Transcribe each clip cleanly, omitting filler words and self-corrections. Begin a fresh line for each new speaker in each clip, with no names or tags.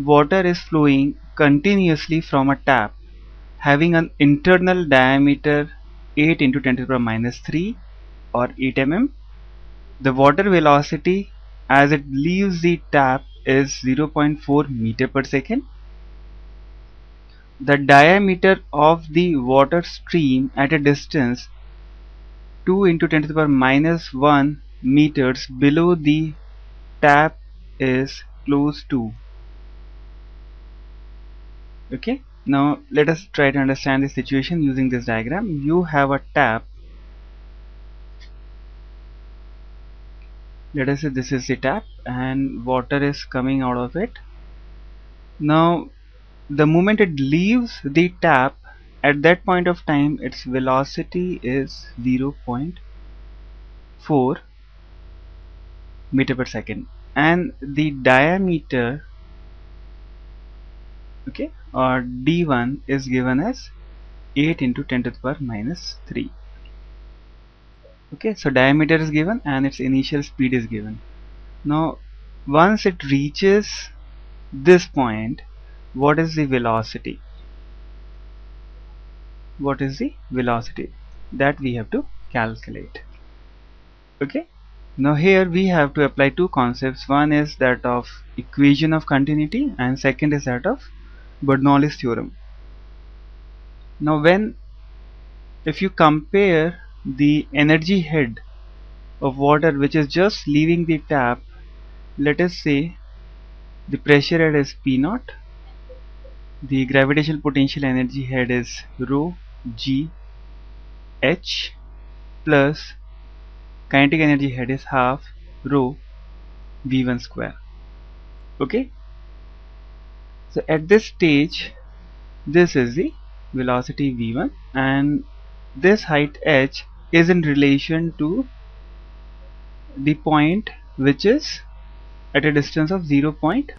water is flowing continuously from a tap having an internal diameter 8 into 10 to the power minus 3 or 8 mm. The water velocity as it leaves the tap is 0.4 meter per second. The diameter of the water stream at a distance 2 into 10 to the power minus 1 meters below the tap is close to. Okay, now let us try to understand the situation using this diagram. You have a tap. Let us say this is the tap and water is coming out of it. Now the moment it leaves the tap, at that point of time its velocity is 0.4 meter per second and the diameter, okay, or d1 is given as 8 into 10 to the power minus 3. Okay, so diameter is given and its initial speed is given. Now once it reaches this point, what is the velocity? What is the velocity that we have to calculate? Okay, now here we have to apply two concepts. One is that of equation of continuity and second is that of Bernoulli's theorem. Now if you compare the energy head of water which is just leaving the tap, let us say the pressure head is P naught, the gravitational potential energy head is rho g h plus kinetic energy head is half rho v1 square. Okay, so at this stage this is the velocity v1 and this height h is in relation to the point which is at a distance of 0.2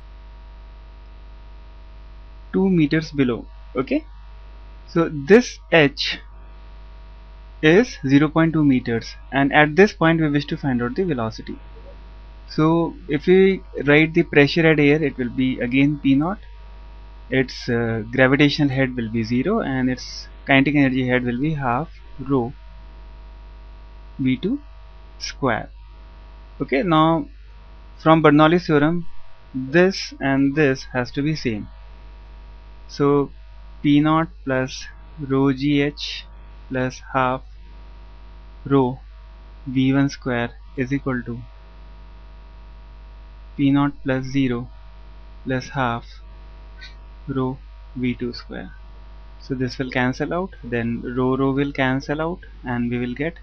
meters below. Okay, so this h is 0.2 meters and at this point we wish to find out the velocity. So if we write the pressure at air, it will be again P naught, its gravitational head will be 0 and its kinetic energy head will be half rho v2 square. Okay, now from Bernoulli's theorem this and this has to be same. So P naught plus rho gh plus half rho v1 square is equal to P naught plus 0 plus half rho v2 square. So this will cancel out, then rho will cancel out and we will get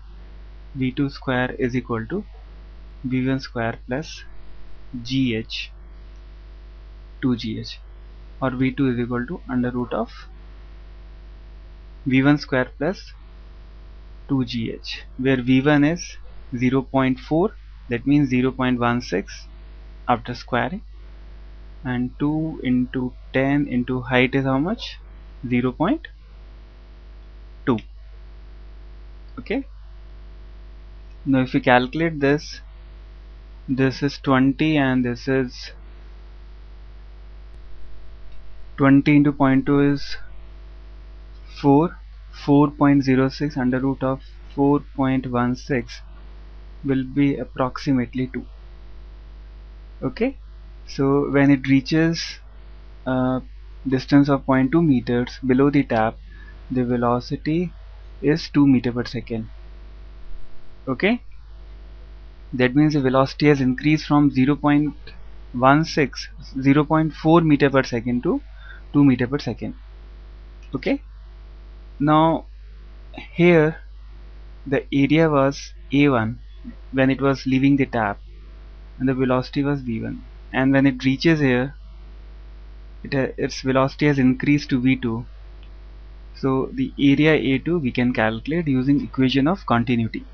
v2 square is equal to v1 square plus gh 2gh, or v2 is equal to under root of v1 square plus 2gh, where v1 is 0.4, that means 0.16 after squaring, and 2 into 10 into height is how much? 0.2. okay, now if we calculate this, this is 20 and this is 20 into 0.2 is 4.06 under root of 4.16 will be approximately 2. okay, so when it reaches a distance of 0.2 meters below the tap, the velocity is 2 meter per second. okay, that means the velocity has increased from 0.4 meter per second to 2 meter per second. okay, now here the area was A1 when it was leaving the tap and the velocity was v1, and when it reaches here its velocity has increased to v2. so the area A2 we can calculate using equation of continuity.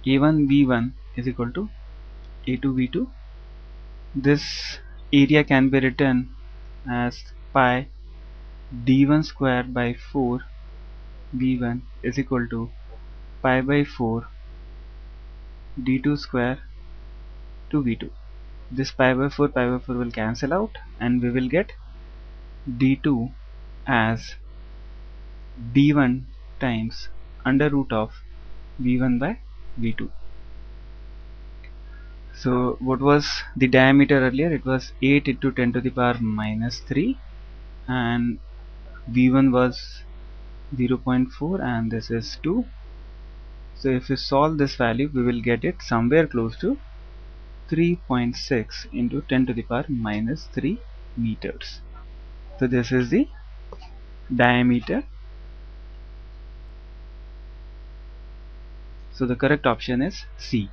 A1 v1 is equal to A2 v2. This area can be written as pi d1 square by 4 v1 is equal to pi by 4 d2 square to v2. this pi by 4 will cancel out, and we will get d2 as d1 times under root of v1 by v2. So what was the diameter earlier? It was 8 into 10 to the power minus 3, and v1 was 0.4 and this is 2. So if we solve this value, we will get it somewhere close to 3.6 into 10 to the power minus 3 meters. So this is the diameter. So the correct option is C.